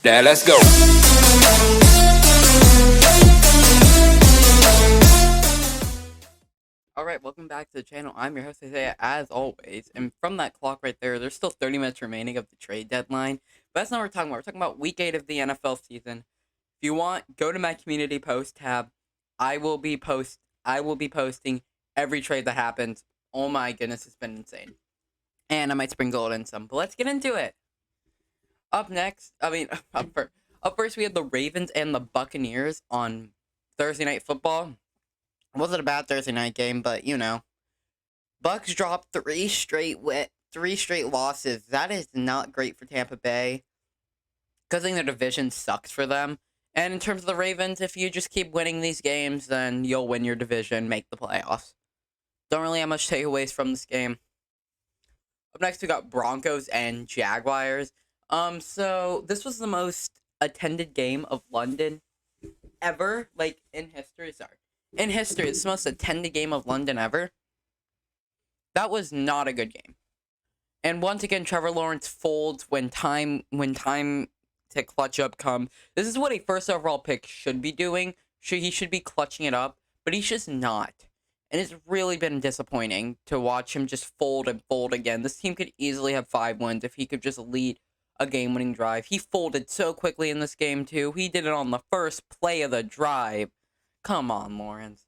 Now let's go. Alright, welcome back to the channel. I'm your host Isaiah, as always. And from that clock right there, there's still 30 minutes remaining of the trade deadline. But that's not what we're talking about. We're talking about week 8 of the NFL season. If you want, go to my community post tab. I will be posting every trade that happens. Oh my goodness, it's been insane. And I might sprinkle it in some. But let's get into it. Up next, up first we have the Ravens and the Buccaneers on Thursday Night Football. It wasn't a bad Thursday night game, but you know, Bucks dropped three straight losses. That is not great for Tampa Bay, because I think their division sucks for them. And in terms of the Ravens, if you just keep winning these games, then you'll win your division, make the playoffs. Don't really have much takeaways from this game. Up next, we got Broncos and Jaguars. So this was the most attended game of London ever, like in history. Sorry. In history, it's the most attended game of London ever. That was not a good game. And once again, Trevor Lawrence folds when time to clutch up comes. This is what a first overall pick should be doing. He should be clutching it up, but he's just not. And it's really been disappointing to watch him just fold and fold again. This team could easily have 5 wins if he could just lead a game-winning drive. He folded so quickly in this game, too. He did it on the first play of the drive. Come on, Lawrence.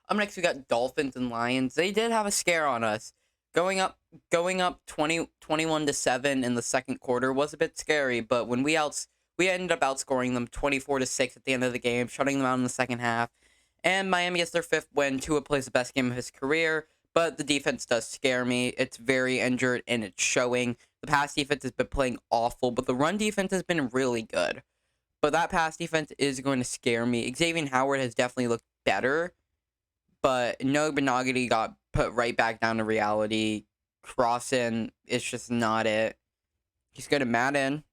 Up next, we got Dolphins and Lions. They did have a scare on us. Going up 21-7 in the second quarter was a bit scary, but when we ended up outscoring them 24-6 at the end of the game, shutting them out in the second half. And Miami gets their 5th win. Tua plays the best game of his career, but the defense does scare me. It's very injured, and it's showing. The pass defense has been playing awful, but the run defense has been really good. But that pass defense is going to scare me. Xavier Howard has definitely looked better, but Noah Benogany got put right back down to reality. Crossan is just not it. He's good at Madden.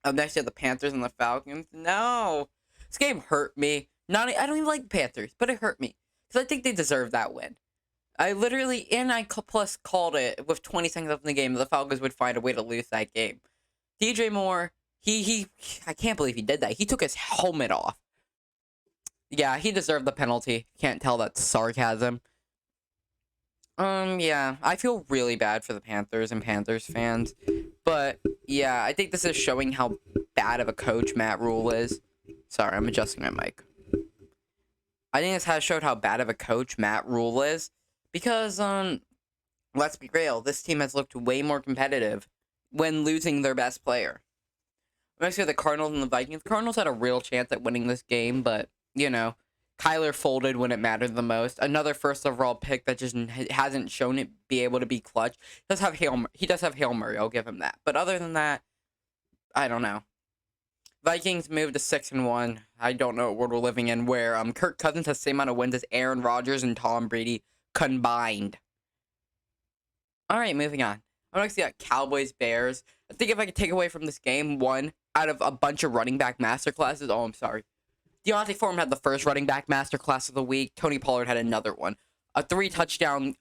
Up next, you have the Panthers and the Falcons. No! This game hurt me. I don't even like the Panthers, but it hurt me. Because I think they deserve that win. I plus called it with 20 seconds left in the game that the Falcons would find a way to lose that game. DJ Moore, I can't believe he did that. He took his helmet off. Yeah, he deserved the penalty. Can't tell that's sarcasm. Yeah, I feel really bad for the Panthers and Panthers fans. But, yeah, I think this is showing how bad of a coach Matt Rule is. Sorry, I'm adjusting my mic. I think this has showed how bad of a coach Matt Rule is. Because, let's be real, this team has looked way more competitive when losing their best player. Next, we have the Cardinals and the Vikings. The Cardinals had a real chance at winning this game, but, you know, Kyler folded when it mattered the most. Another first overall pick that just hasn't shown it be able to be clutch. He does have Hail Murray, I'll give him that. But other than that, I don't know. Vikings moved to 6-1. I don't know what world we're living in where Kirk Cousins has the same amount of wins as Aaron Rodgers and Tom Brady combined. Alright, moving on. I'm next got Cowboys Bears. I think if I could take away from this game one out of a bunch of running back masterclasses. Oh, I'm sorry. Deontay Foreman had the first running back masterclass of the week. Tony Pollard had another one. A three touchdown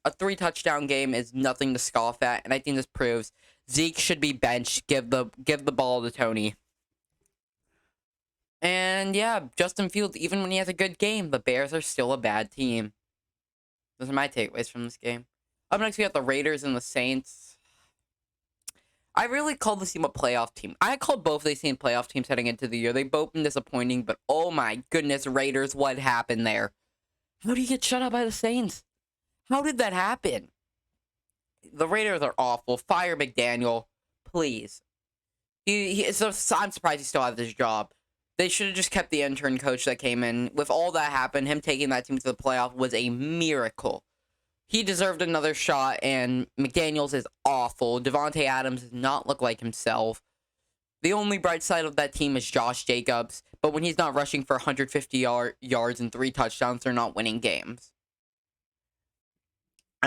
game is nothing to scoff at, and I think this proves Zeke should be benched. Give the ball to Tony. And yeah, Justin Fields, even when he has a good game, the Bears are still a bad team. Those are my takeaways from this game. Up next, we got the Raiders and the Saints. I really called this team a playoff team. I called both of these teams playoff teams heading into the year. They've both been disappointing, but oh my goodness, Raiders, what happened there? How did you get shut out by the Saints? How did that happen? The Raiders are awful. Fire McDaniel, please. I'm surprised he still has this job. They should have just kept the intern coach that came in. With all that happened, him taking that team to the playoff was a miracle. He deserved another shot, and McDaniels is awful. Devontae Adams does not look like himself. The only bright side of that team is Josh Jacobs, but when he's not rushing for 150 yards and 3 touchdowns, they're not winning games.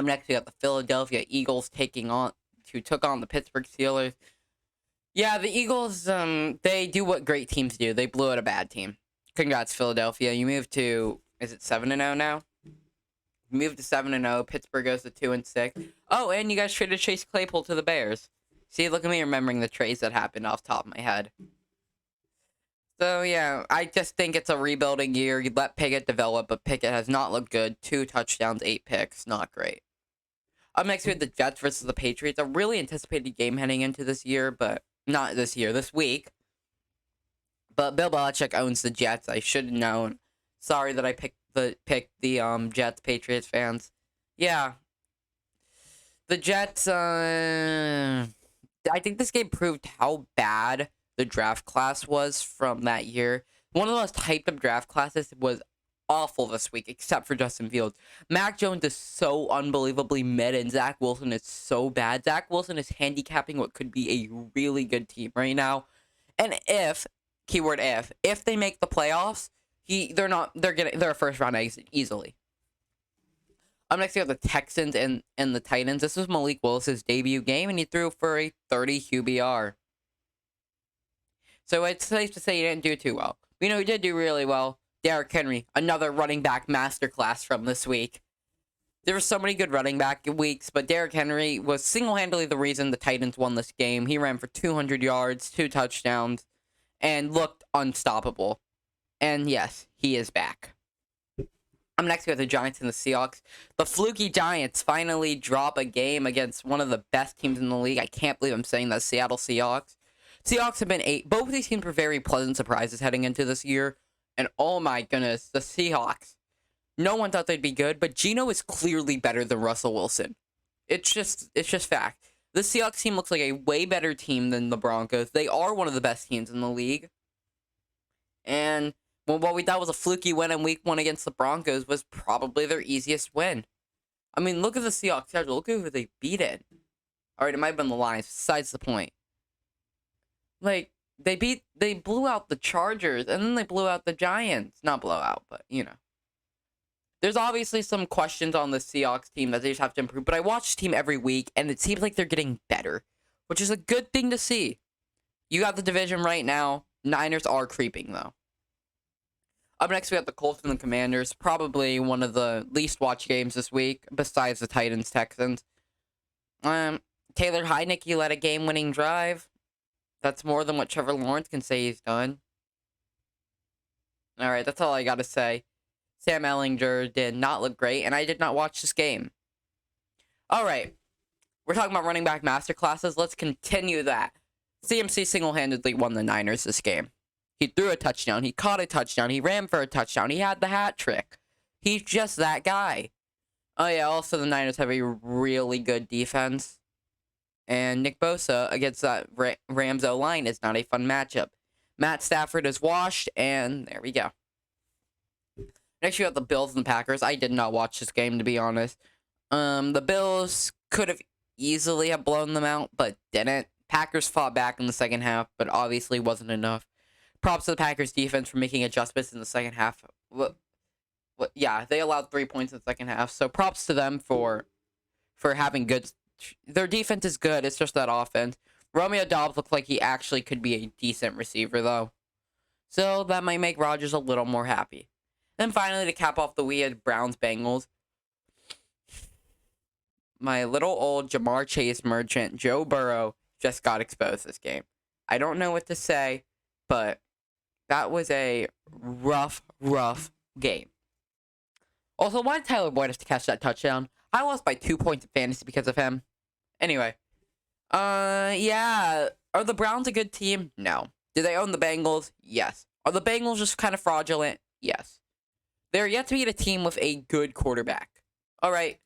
Next, we got the Philadelphia Eagles who took on the Pittsburgh Steelers. Yeah, the Eagles, they do what great teams do. They blew out a bad team. Congrats, Philadelphia. You moved to, is it 7-0 now? Moved to 7-0. Pittsburgh goes to 2-6. Oh, and you guys traded Chase Claypool to the Bears. See, look at me remembering the trades that happened off the top of my head. So, yeah, I just think it's a rebuilding year. You let Pickett develop, but Pickett has not looked good. 2 touchdowns, 8 picks. Not great. Up next, we have the Jets versus the Patriots. A really anticipated game heading into this year, but not this year, this week. But Bill Belichick owns the Jets. I should have known. Sorry that I picked the Jets, Patriots fans. Yeah. The Jets, I think this game proved how bad the draft class was from that year. One of the most hyped up draft classes was awful this week, except for Justin Fields. Mac Jones is so unbelievably mid, and Zach Wilson is so bad. Zach Wilson is handicapping what could be a really good team right now. And keyword if they make the playoffs, they're a first round exit easily. Up next, we have the Texans and the Titans. This was Malik Willis's debut game, and he threw for a 30 QBR. So it's safe to say he didn't do too well. We know he did do really well. Derrick Henry, another running back masterclass from this week. There were so many good running back weeks, but Derrick Henry was single-handedly the reason the Titans won this game. He ran for 200 yards, 2 touchdowns, and looked unstoppable. And yes, he is back. I'm next with the Giants and the Seahawks. The fluky Giants finally drop a game against one of the best teams in the league. I can't believe I'm saying that. Seattle Seahawks. Seahawks have been both of these teams were very pleasant surprises heading into this year. And oh my goodness, the Seahawks. No one thought they'd be good, but Geno is clearly better than Russell Wilson. It's just fact. The Seahawks team looks like a way better team than the Broncos. They are one of the best teams in the league. And what we thought was a fluky win in week 1 against the Broncos was probably their easiest win. I mean, look at the Seahawks schedule. Look at who they beat in. All right, it might have been the Lions. Besides the point. Like, they blew out the Chargers, and then they blew out the Giants. Not blow out, but, you know. There's obviously some questions on the Seahawks team that they just have to improve, but I watch the team every week, and it seems like they're getting better, which is a good thing to see. You got the division right now. Niners are creeping, though. Up next, we got the Colts and the Commanders. Probably one of the least watched games this week, besides the Titans-Texans. Taylor Heinicke led a game-winning drive. That's more than what Trevor Lawrence can say he's done. All right, that's all I got to say. Sam Ehlinger did not look great, and I did not watch this game. All right, we're talking about running back masterclasses. Let's continue that. CMC single-handedly won the Niners this game. He threw a touchdown. He caught a touchdown. He ran for a touchdown. He had the hat trick. He's just that guy. Oh, yeah, also the Niners have a really good defense. And Nick Bosa against that Rams O-line is not a fun matchup. Matt Stafford is washed, and there we go. Next, you have the Bills and the Packers. I did not watch this game, to be honest. The Bills could have easily have blown them out, but didn't. Packers fought back in the second half, but obviously wasn't enough. Props to the Packers defense for making adjustments in the second half. Yeah, they allowed 3 points in the second half, so props to them for having good. Their defense is good. It's just that offense. Romeo Doubs looks like he actually could be a decent receiver, though. So that might make Rodgers a little more happy. Then finally, to cap off the week, had Browns-Bengals. My little old Jamar Chase merchant, Joe Burrow, just got exposed this game. I don't know what to say, but that was a rough game. Also, why did Tyler Boyd have to catch that touchdown? I lost by 2 points in fantasy because of him. Anyway. Yeah. Are the Browns a good team? No. Do they own the Bengals? Yes. Are the Bengals just kind of fraudulent? Yes. They're yet to beat a team with a good quarterback. All right.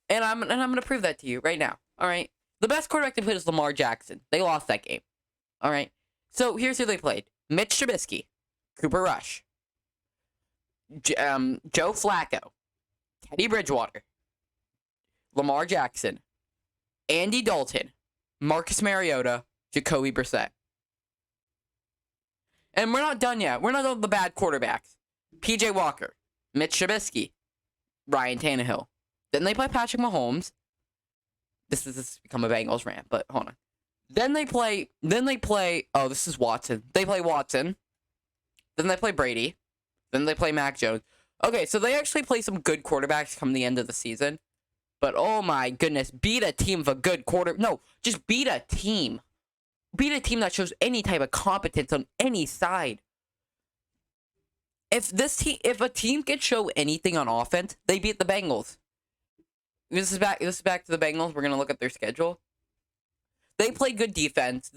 And I'm going to prove that to you right now. All right. The best quarterback they played is Lamar Jackson. They lost that game. All right. So here's who they played. Mitch Trubisky. Cooper Rush. Joe Flacco. Teddy Bridgewater. Lamar Jackson. Andy Dalton. Marcus Mariota. Jacoby Brissett. And we're not done yet. We're not done with the bad quarterbacks. P.J. Walker. Mitch Trubisky. Ryan Tannehill. Then they play Patrick Mahomes. This has become a Bengals rant, but hold on. Then they play, oh, this is Watson. They play Watson. Then they play Brady. Then they play Mac Jones. Okay, so they actually play some good quarterbacks come the end of the season. But oh my goodness, beat a team of a good quarter. No, just beat a team. Beat a team that shows any type of competence on any side. If a team can show anything on offense, they beat the Bengals. This is back to the Bengals. We're gonna look at their schedule. They played good defense.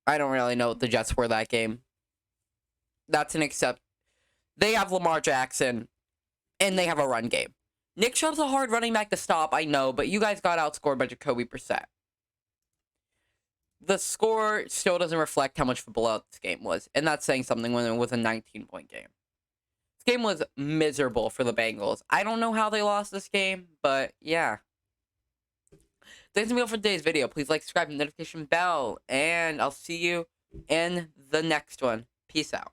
I don't really know what the Jets were that game. That's an except. They have Lamar Jackson, and they have a run game. Nick Chubb's a hard running back to stop, I know, but you guys got outscored by Jacoby Brissett. The score still doesn't reflect how much of a blowout this game was, and that's saying something when it was a 19-point game. This game was miserable for the Bengals. I don't know how they lost this game, but yeah. Thanks for today's video. Please like, subscribe, and notification bell, and I'll see you in the next one. Peace out.